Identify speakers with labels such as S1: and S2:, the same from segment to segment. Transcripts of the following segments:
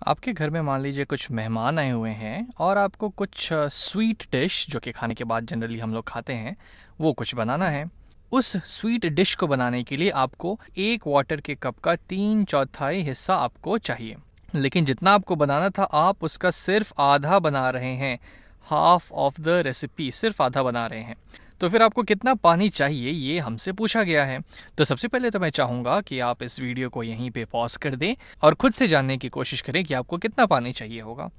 S1: आपके घर में मान लीजिए कुछ मेहमान आए हुए हैं और आपको कुछ स्वीट डिश जो कि खाने के बाद जनरली हम लोग खाते हैं वो कुछ बनाना है। उस स्वीट डिश को बनाने के लिए आपको एक वाटर के कप का 3/4 हिस्सा आपको चाहिए, लेकिन जितना आपको बनाना था आप उसका सिर्फ आधा बना रहे हैं। हाफ ऑफ द रेसिपी, सिर्फ आधा बना रहे हैं। तो फिर आपको कितना पानी चाहिए ये हमसे पूछा गया है। तो सबसे पहले तो मैं चाहूँगा कि आप इस वीडियो को यहीं पे पॉज कर दें और खुद से जानने की कोशिश करें कि आपको कितना पानी चाहिए होगा।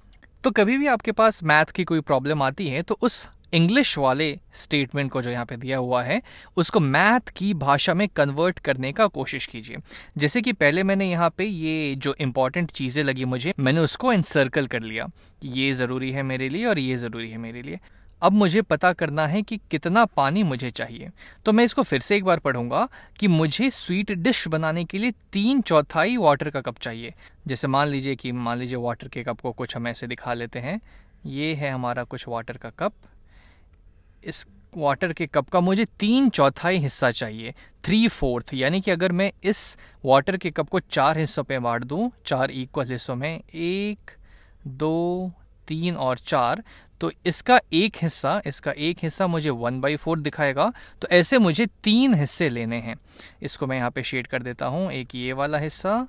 S1: तो कभी भी आपके पास मैथ की कोई प्रॉब्लम आती है तो उस इंग्लिश वाले स्टेटमेंट को जो यहाँ पे दिया हुआ है उसको मैथ की भाषा में कन्वर्ट करने का कोशिश कीजिए। जैसे कि पहले मैंने यहाँ पे ये जो इंपॉर्टेंट चीज़ें लगी मुझे, मैंने उसको एनसर्कल कर लिया कि ये ज़रूरी है मेरे लिए और ये ज़रूरी है मेरे लिए। अब मुझे पता करना है कि कितना पानी मुझे चाहिए। तो मैं इसको फिर से एक बार पढ़ूंगा कि मुझे स्वीट डिश बनाने के लिए 3/4 वाटर का कप चाहिए। जैसे मान लीजिए वाटर के कप को कुछ हम ऐसे दिखा लेते हैं। ये है हमारा कुछ वाटर का कप। इस वाटर के कप का मुझे 3/4 हिस्सा चाहिए, 3/4। यानी कि अगर मैं इस वाटर के कप को 4 हिस्सों पे बांट दूं, 4 इक्वल हिस्सों में, 1 2 3 और 4, तो इसका एक हिस्सा मुझे 1/4 दिखाएगा। तो ऐसे मुझे 3 हिस्से लेने हैं। इसको मैं यहाँ पे शेड कर देता हूँ। एक ये वाला हिस्सा,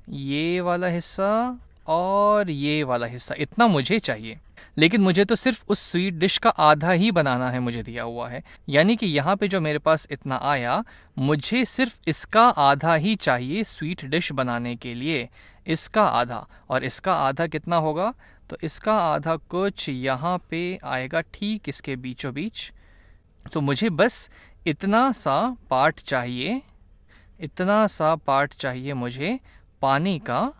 S1: ये वाला हिस्सा और ये वाला हिस्सा, इतना मुझे चाहिए। लेकिन मुझे तो सिर्फ उस स्वीट डिश का आधा ही बनाना है, मुझे दिया हुआ है। यानी कि यहाँ पे जो मेरे पास इतना आया, मुझे सिर्फ इसका आधा ही चाहिए स्वीट डिश बनाने के लिए। इसका आधा, और इसका आधा कितना होगा? तो इसका आधा कुछ यहाँ पे आएगा, ठीक इसके बीचों बीच। तो मुझे बस इतना सा पार्ट चाहिए मुझे पानी का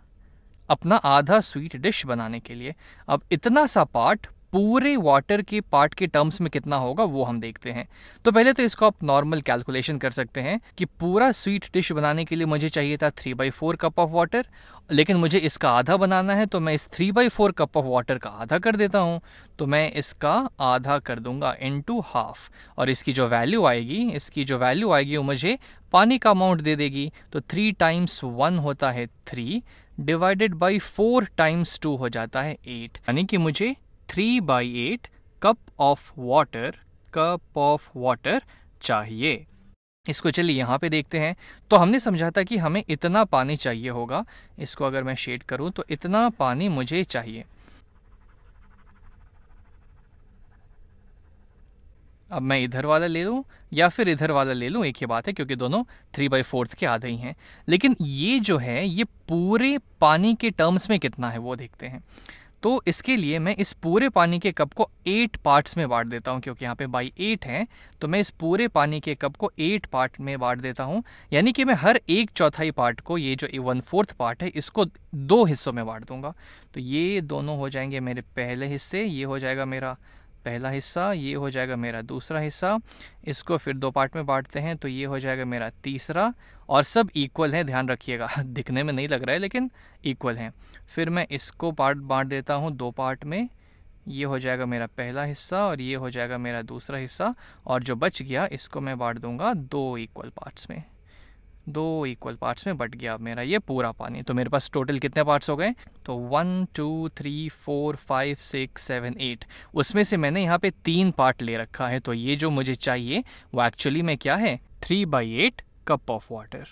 S1: अपना आधा स्वीट डिश बनाने के लिए। अब इतना सा पार्ट पूरे वाटर के पार्ट के टर्म्स में कितना होगा वो हम देखते हैं। तो पहले तो इसको आप नॉर्मल कैलकुलेशन कर सकते हैं कि पूरा स्वीट डिश बनाने के लिए मुझे चाहिए था 3/4 कप ऑफ वाटर, लेकिन मुझे इसका आधा बनाना है तो मैं इस 3/4 कप ऑफ वाटर का आधा कर देता हूँ। तो मैं इसका आधा कर दूंगा इनटू हाफ, और इसकी जो वैल्यू आएगी वो मुझे पानी का अमाउंट दे देगी। तो 3 × 1 होता है 3 डिवाइडेड बाई 4 × 2 हो जाता है 8। यानी कि मुझे 3/8 कप ऑफ वाटर चाहिए। इसको चलिए यहाँ पे देखते हैं। तो हमने समझा था कि हमें इतना पानी चाहिए होगा। इसको अगर मैं शेड करूँ तो इतना पानी मुझे चाहिए। अब मैं इधर वाला ले लूँ या फिर इधर वाला ले लूँ, एक ही बात है, क्योंकि दोनों 3/4 के आधे ही हैं। लेकिन ये जो है ये पूरे पानी के टर्म्स में कितना है वो देखते हैं। तो इसके लिए मैं इस पूरे पानी के कप को 8 पार्ट्स में बांट देता हूँ, क्योंकि यहाँ पे बाई 8 है। तो मैं इस पूरे पानी के कप को 8 पार्ट में बांट देता हूँ। यानी कि मैं हर 1/4 पार्ट को, ये जो 1/4 पार्ट है, इसको 2 हिस्सों में बांट दूंगा। तो ये दोनों हो जाएंगे मेरे पहले हिस्से, ये हो जाएगा मेरा पहला हिस्सा, ये हो जाएगा मेरा दूसरा हिस्सा। इसको फिर 2 पार्ट में बांटते हैं तो ये हो जाएगा मेरा तीसरा, और सब इक्वल है, ध्यान रखिएगा। दिखने में नहीं लग रहा है लेकिन इक्वल है। फिर मैं इसको बांट देता हूँ 2 पार्ट में। ये हो जाएगा मेरा पहला हिस्सा और ये हो जाएगा मेरा दूसरा हिस्सा, और जो बच गया इसको मैं बांट दूंगा 2 इक्वल पार्ट्स में बट गया मेरा ये पूरा पानी। तो मेरे पास टोटल कितने पार्ट्स हो गए? तो 1 2 3 4 5 6 7 8, उसमें से मैंने यहाँ पे 3 पार्ट ले रखा है। तो ये जो मुझे चाहिए वो एक्चुअली में क्या है? 3/8 कप ऑफ वाटर।